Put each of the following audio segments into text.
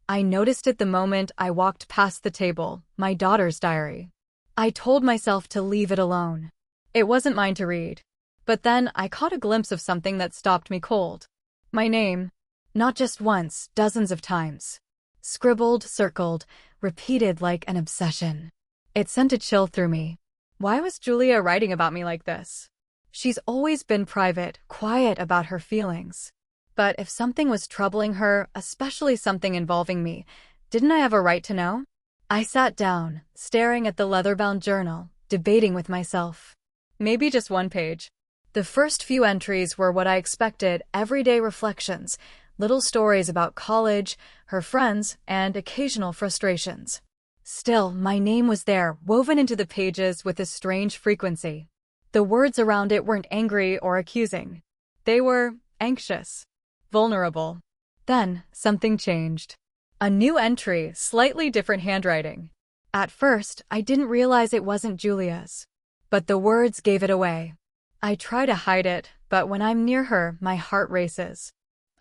I noticed it the moment I walked past the table, my daughter's diary. I told myself to leave it alone. It wasn't mine to read. But then I caught a glimpse of something that stopped me cold. My name. Not just once, dozens of times. Scribbled, circled, repeated like an obsession. It sent a chill through me. Why was Julia writing about me like this? She's always been private, quiet about her feelings. But if something was troubling her, especially something involving me, didn't I have a right to know? I sat down, staring at the leather-bound journal, debating with myself. Maybe just one page. The first few entries were what I expected, everyday reflections, little stories about college, her friends, and occasional frustrations. Still, my name was there, woven into the pages with a strange frequency. The words around it weren't angry or accusing. They were anxious, vulnerable. Then, something changed. A new entry, slightly different handwriting. At first, I didn't realize it wasn't Julia's. But the words gave it away. I try to hide it, but when I'm near her, my heart races.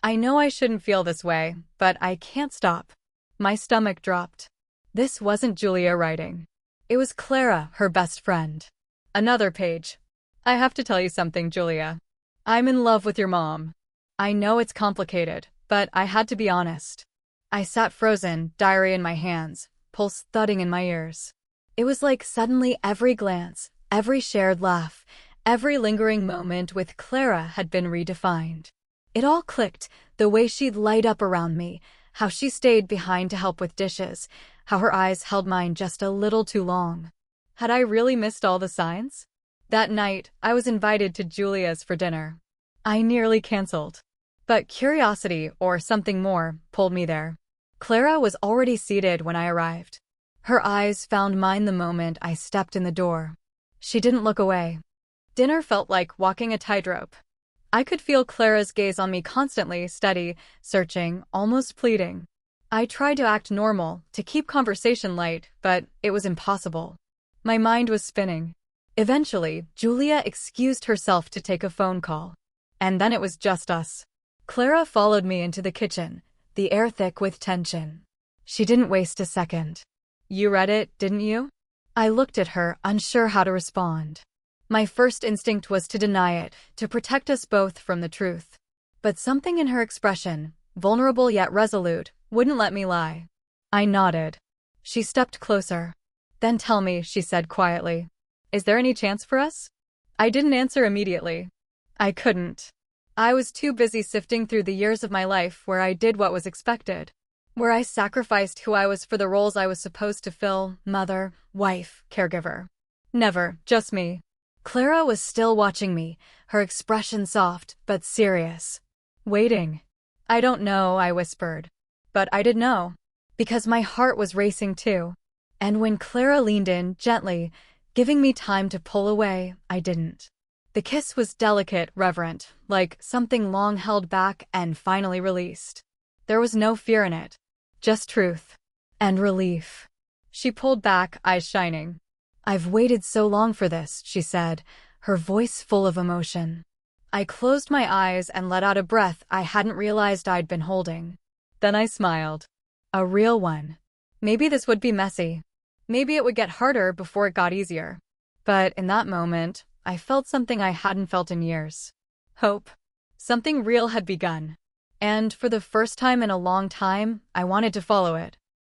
I know I shouldn't feel this way, but I can't stop. My stomach dropped. This wasn't Julia writing. It was Clara, her best friend. Another page. I have to tell you something, Julia. I'm in love with your mom. I know it's complicated, but I had to be honest. I sat frozen, diary in my hands, pulse thudding in my ears. It was like suddenly every glance, every shared laugh, every lingering moment with Clara had been redefined. It all clicked, the way she'd light up around me, how she stayed behind to help with dishes, how her eyes held mine just a little too long. Had I really missed all the signs? That night, I was invited to Julia's for dinner. I nearly canceled. But curiosity, or something more, pulled me there. Clara was already seated when I arrived. Her eyes found mine the moment I stepped in the door. She didn't look away. Dinner felt like walking a tightrope. I could feel Clara's gaze on me constantly, steady, searching, almost pleading. I tried to act normal, to keep conversation light, but it was impossible. My mind was spinning. Eventually, Julia excused herself to take a phone call. And then it was just us. Clara followed me into the kitchen, the air thick with tension. She didn't waste a second. You read it, didn't you? I looked at her, unsure how to respond. My first instinct was to deny it, to protect us both from the truth. But something in her expression, vulnerable yet resolute, wouldn't let me lie. I nodded. She stepped closer. Then tell me, she said quietly. Is there any chance for us? I didn't answer immediately. I couldn't. I was too busy sifting through the years of my life where I did what was expected. Where I sacrificed who I was for the roles I was supposed to fill, mother, wife, caregiver. Never, just me. Clara was still watching me, her expression soft, but serious. Waiting. I don't know, I whispered. But I did know. Because my heart was racing too. And when Clara leaned in, gently, giving me time to pull away, I didn't. The kiss was delicate, reverent, like something long held back and finally released. There was no fear in it. Just truth. And relief. She pulled back, eyes shining. I've waited so long for this, she said, her voice full of emotion. I closed my eyes and let out a breath I hadn't realized I'd been holding. Then I smiled. A real one. Maybe this would be messy. Maybe it would get harder before it got easier. But in that moment, I felt something I hadn't felt in years. Hope. Something real had begun. And for the first time in a long time, I wanted to follow it.